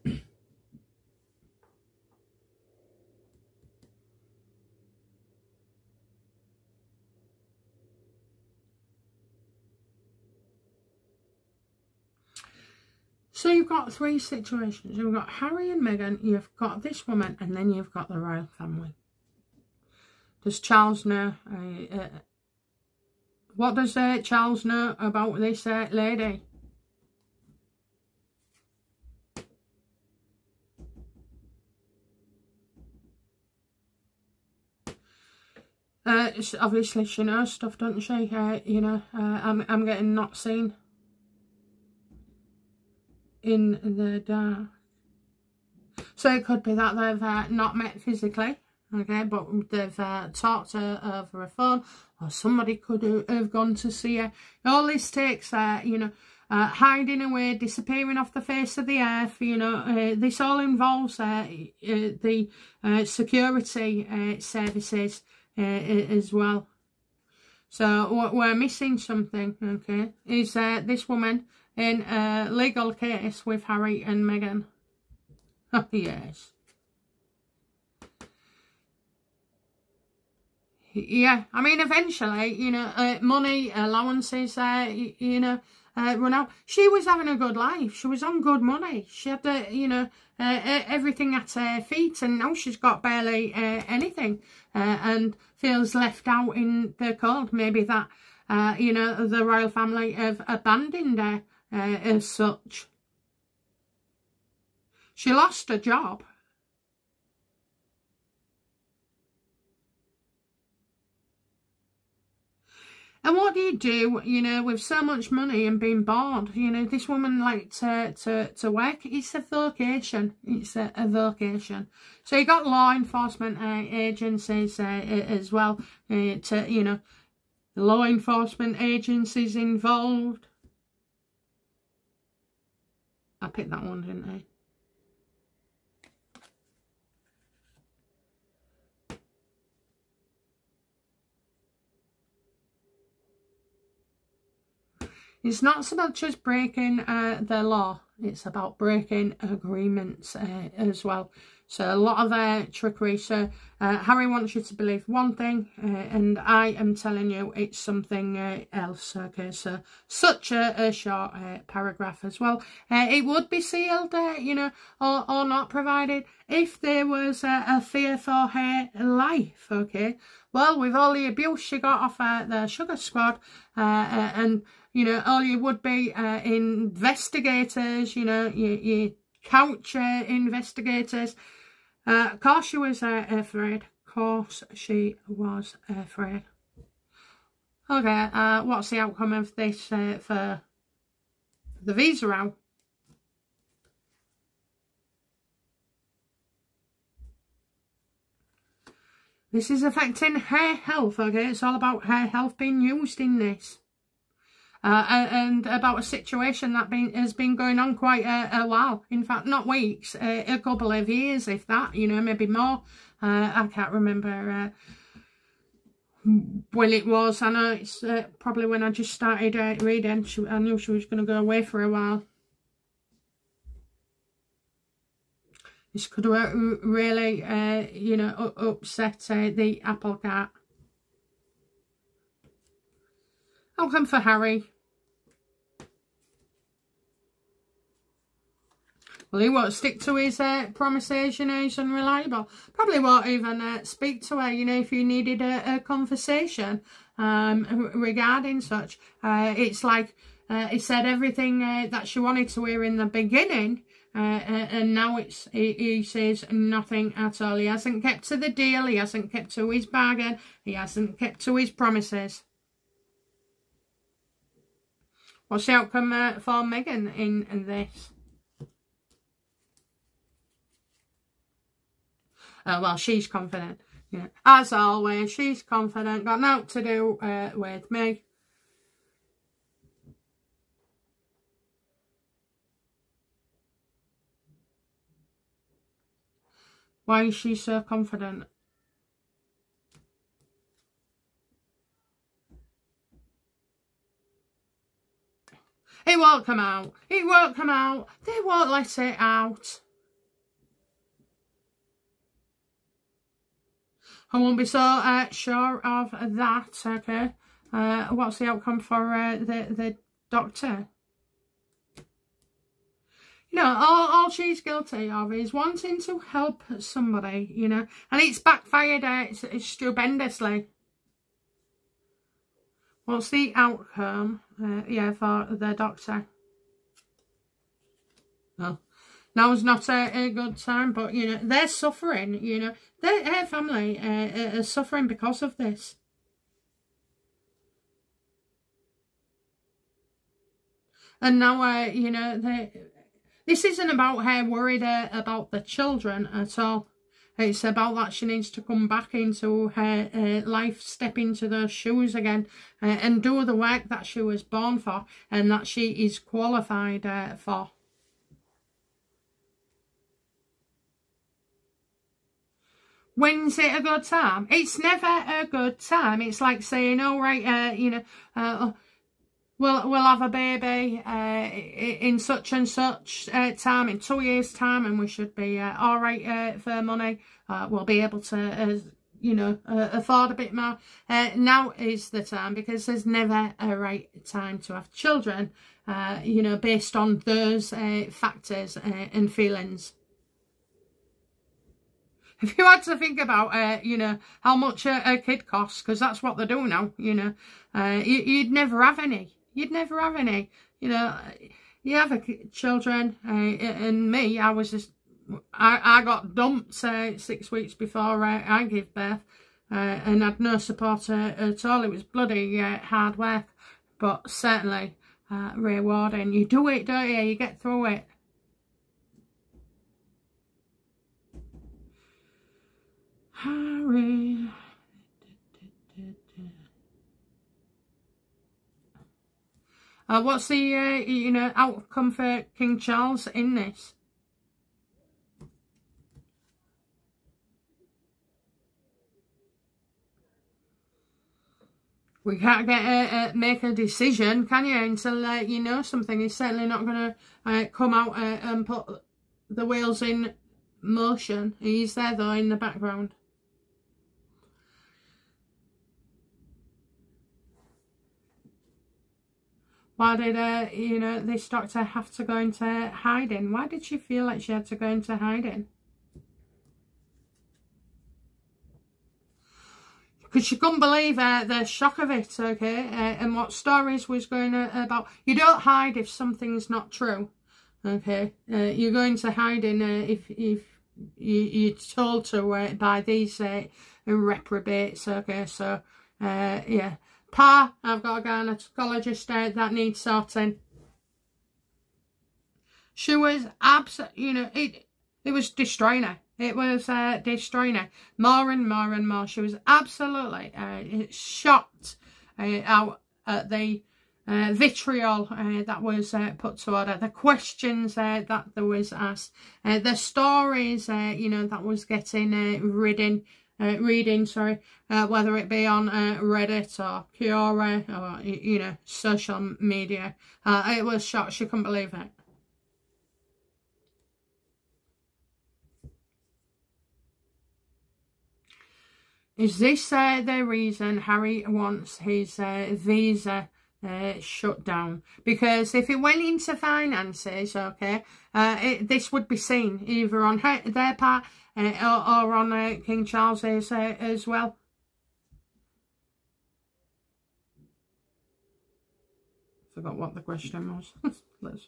so you've got 3 situations. You've got Harry and Meghan, you've got this woman, and then you've got the royal family. Does Charles know? What does Charles know about this lady? Obviously she knows stuff, doesn't she? You know, I'm getting not seen in the dark. So it could be that they've not met physically, okay, but they've talked over a phone, or somebody could have gone to see her. All this takes, you know, hiding away, disappearing off the face of the earth, you know. This all involves the security services as well. So we're missing something, okay? Is this woman in a legal case with Harry and Meghan? Oh, yes. Yeah, I mean, eventually, you know, money, allowances, you know, run out. She was having a good life. She was on good money. She had, you know, everything at her feet, and now she's got barely anything, and feels left out in the cold. Maybe that, you know, the royal family have abandoned her as such. She lost her job. And what do you do, you know, with so much money and being bored? You know, this woman liked to work. It's a vocation. It's a vocation. So you got law enforcement agencies as well. To, you know, law enforcement agencies involved. I picked that one, didn't I? It's not so much as breaking the law, it's about breaking agreements as well. So a lot of trickery. So Harry wants you to believe one thing, and I am telling you it's something else. Okay, so such a short paragraph as well. It would be sealed, you know, or not provided if there was a fear for her life. Okay, well, with all the abuse she got off the Sugar Squad, and you know, all your would-be investigators, you know, your couch investigators. Of course she was afraid. Of course she was afraid. Okay, what's the outcome of this for the visa row? This is affecting hair health, okay? It's all about hair health being used in this. And about a situation that has been going on quite a while. In fact, not weeks, a couple of years, if that, you know, maybe more. I can't remember when it was. I know it's probably when I just started reading. I knew she was going to go away for a while. This could really, you know, upset the apple cart. Outcome for Harry. Well, he won't stick to his promises, you know, he's unreliable. Probably won't even speak to her, you know, if you needed a conversation regarding such. It's like he said everything that she wanted to hear in the beginning, and now he says nothing at all. He hasn't kept to the deal, he hasn't kept to his bargain, he hasn't kept to his promises. What's the outcome for Meghan in this? Well, she's confident. Yeah, as always, she's confident. Got nothing to do with me. Why is she so confident? It won't come out. It won't come out. They won't let it out. I won't be so sure of that, okay? What's the outcome for the doctor? You know, all she's guilty of is wanting to help somebody, you know, and it's backfired it's stupendously. What's the outcome, yeah, for the doctor? Well, now's not a good time, but, you know, they're suffering, you know. Her family are suffering because of this. And now, you know, this isn't about her worried about the children at all. It's about that she needs to come back into her life, step into those shoes again, and do the work that she was born for and that she is qualified for. When's it a good time? It's never a good time. It's like saying, oh, right, you know, we'll have a baby in such and such time, in 2 years' time, and we should be all right for money. We'll be able to, you know, afford a bit more. Now is the time, because there's never a right time to have children, you know, based on those factors and feelings. If you had to think about, you know, how much a kid costs, because that's what they do now, you know, you'd never have any. You'd never have any. You know, you have children, and me, I was just, I got dumped 6 weeks before I gave birth, and had no support at all. It was bloody hard work, but certainly rewarding. You do it, don't you? You get through it. Harry. What's the, you know, outcome for King Charles in this? We can't get make a decision, can you, until you know something. He's certainly not going to come out and put the wheels in motion. He's there, though, in the background. Why did, you know, this doctor have to go into hiding? Why did she feel like she had to go into hiding? Because she couldn't believe the shock of it, okay, and what stories was going about. You don't hide if something's not true, okay. You're going to hiding if you're told to by these reprobates, okay. So, yeah. Pa, I've got a gynecologist that needs sorting. She was absolutely, you know, it was destroying her. It was destroying her more and more and more. She was absolutely shocked out at the vitriol that was put toward her, the questions that there was asked, the stories, you know, that was getting reading, whether it be on Reddit or Quora or, you know, social media. It was shocked. She couldn't believe it. Is this the reason Harry wants his visa shut down? Because if it went into finances, okay, this would be seen either on their part or on King Charles's as well. Forgot what the question was.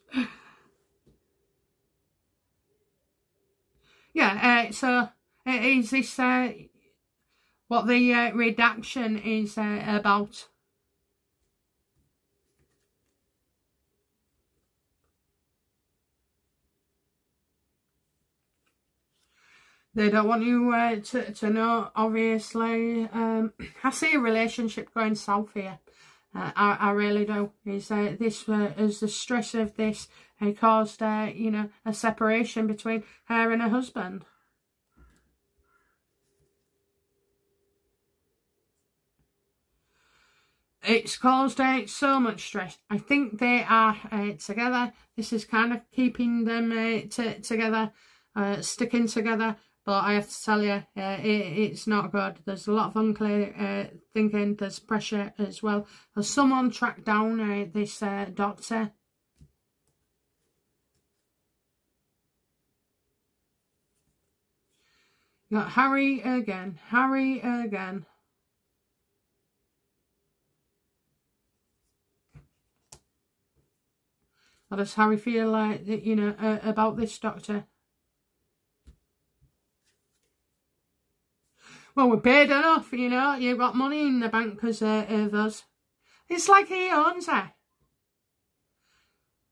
Yeah, so is this what the redaction is about? They don't want you to know, obviously. I see a relationship going south here. I really do. Is this as the stress of this caused, you know, a separation between her and her husband? It's caused so much stress. I think they are together. This is kind of keeping them together, sticking together. But I have to tell you, it's not good. There's a lot of unclear thinking. There's pressure as well. Has someone tracked down this doctor? You got Harry again. Harry again. How does Harry feel like, you know, about this doctor? Well, we paid enough, you know. You've got money in the bank because of us. It's like he owns her.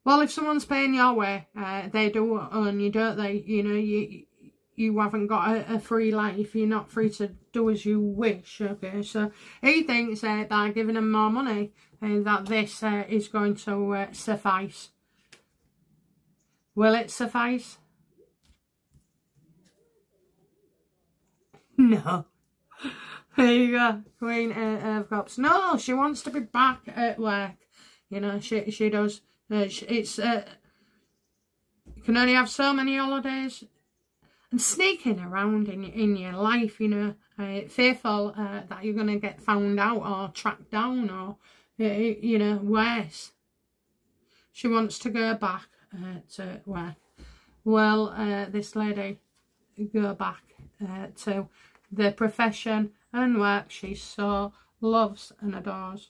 Well, if someone's paying your way, they do own you, don't they? You know, you haven't got a free life. You're not free to do as you wish, okay? So he thinks by giving them more money that this is going to suffice. Will it suffice? No. There you go, Queen of Cups. No, she wants to be back at work. You know, she does. It's you can only have so many holidays, and sneaking around in your life. You know, fearful that you're gonna get found out or tracked down or you know, worse. She wants to go back to work. Will this lady go back to the profession and work she so loves and adores?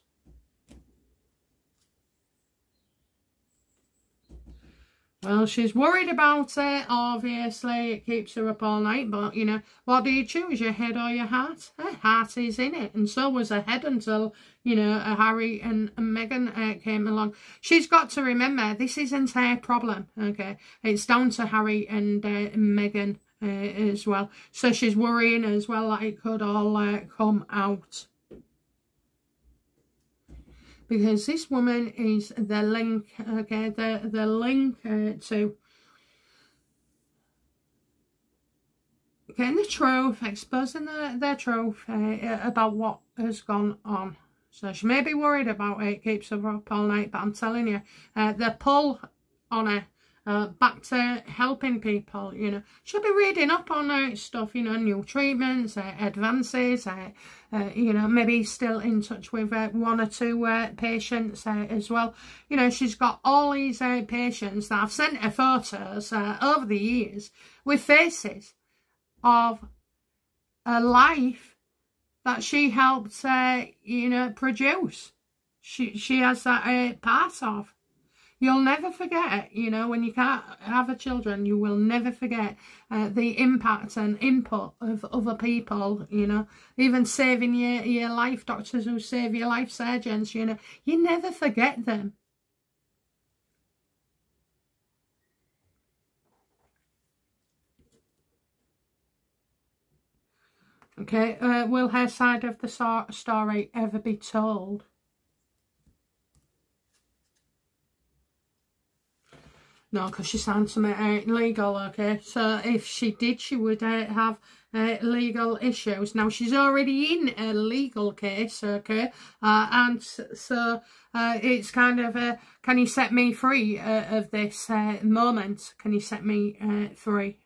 Well, she's worried about it, obviously. It keeps her up all night, but, you know, what do you choose, your head or your heart? Her heart is in it, and so was her head until, you know, Harry and Meghan came along. She's got to remember, this isn't her problem, okay? It's down to Harry and Meghan as well. So she's worrying as well that it could all come out. Because this woman is the link, okay, the link to getting the truth, exposing their truth about what has gone on. So she may be worried about it, keeps her up all night, but I'm telling you, the pull on her back to helping people, you know. She'll be reading up on stuff, you know, new treatments, advances, you know, maybe still in touch with one or two patients as well. You know, she's got all these patients that I've sent her photos over the years with faces of a life that she helped, you know, produce. She has that part of. You'll never forget, you know, when you can't have a children, you will never forget the impact and input of other people, you know, even saving your life, doctors who save your life, surgeons, you know, you never forget them. Okay, will her side of the story ever be told? No, because she signed something legal, okay? So if she did, she would have legal issues. Now, she's already in a legal case, okay? And so it's kind of a, can you set me free of this moment? Can you set me free?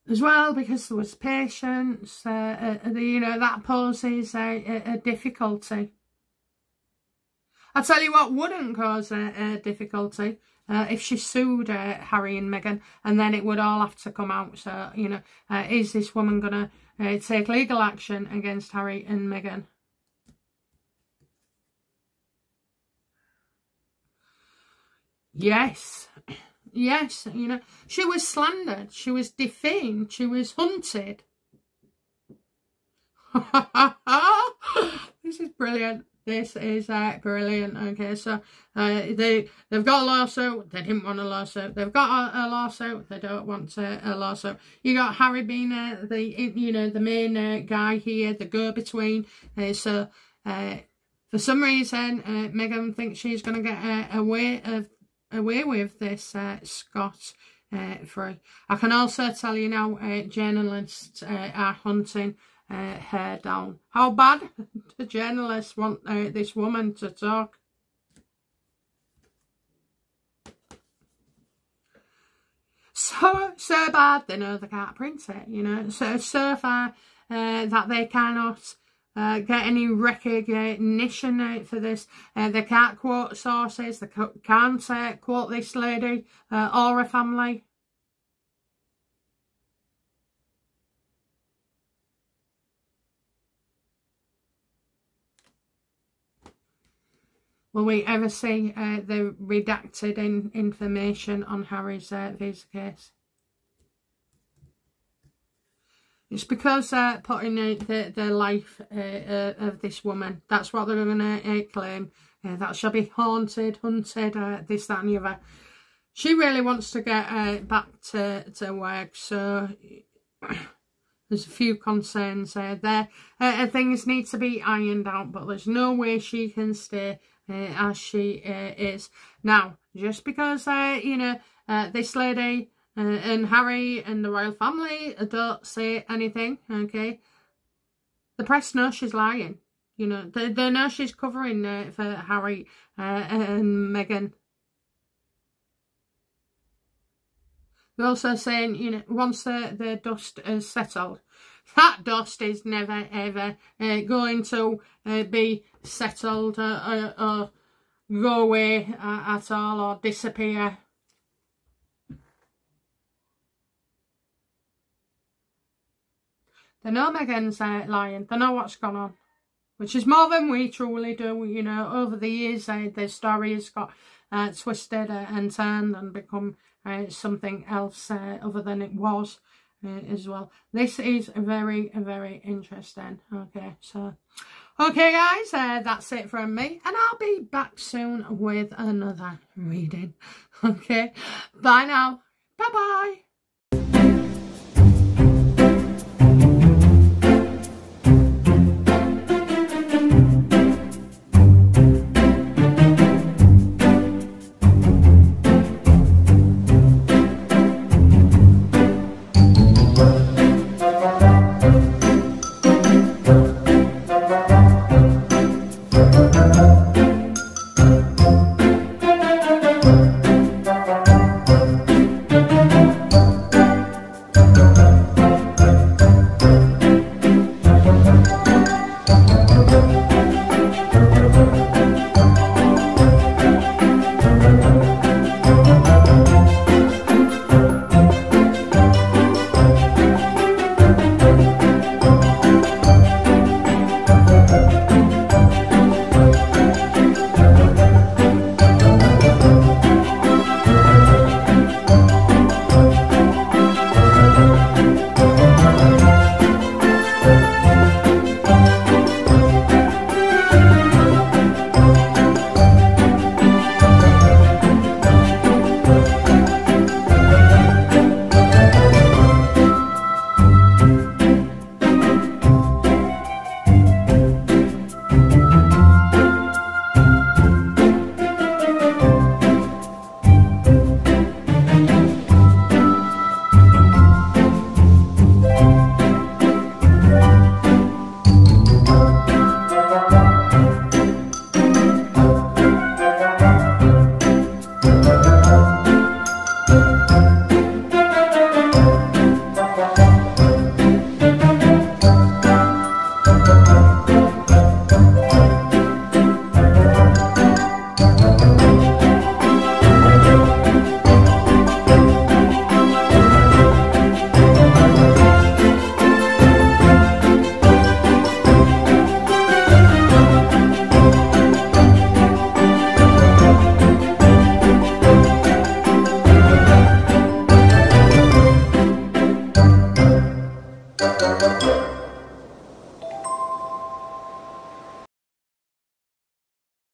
As well, because there was patience, you know, that poses a difficulty. I'll tell you what wouldn't cause a difficulty, if she sued Harry and Meghan, and then it would all have to come out. So, you know, is this woman going to take legal action against Harry and Meghan? Yes. Yes, you know, she was slandered, she was defamed, she was hunted. This is brilliant. This is brilliant. Okay, so they've got a lawsuit. They didn't want a lawsuit. They've got a lawsuit. They don't want a lawsuit. You got Harry being the main guy here, the go-between. So for some reason, Meghan thinks she's going to get away with this Scott free. I can also tell you now, journalists are hunting her down. How bad do journalists want this woman to talk? So bad they know they can't print it, you know. So far that they cannot get any recognition for this. They can't quote sources. They can't quote this lady or her family. Will we ever see the redacted information on Harry's visa case? It's because putting the life of this woman. That's what they're going to claim. That shall be hunted, this, that and the other. She really wants to get back to work, so there's a few concerns there. Things need to be ironed out, but there's no way she can stay as she is. Now, just because, you know, this lady and Harry and the royal family don't say anything, okay, the press know she's lying. You know, they know she's covering for Harry and Meghan. They're also saying, you know, once the dust is settled, that dust is never ever going to be settled or go away at all or disappear. They know Meghan's lying. They know what's gone on, which is more than we truly do. You know, over the years, the story has got twisted and turned and become something else other than it was as well. This is very, very interesting. Okay, so, okay, guys, that's it from me, and I'll be back soon with another reading. Okay, bye now. Bye-bye.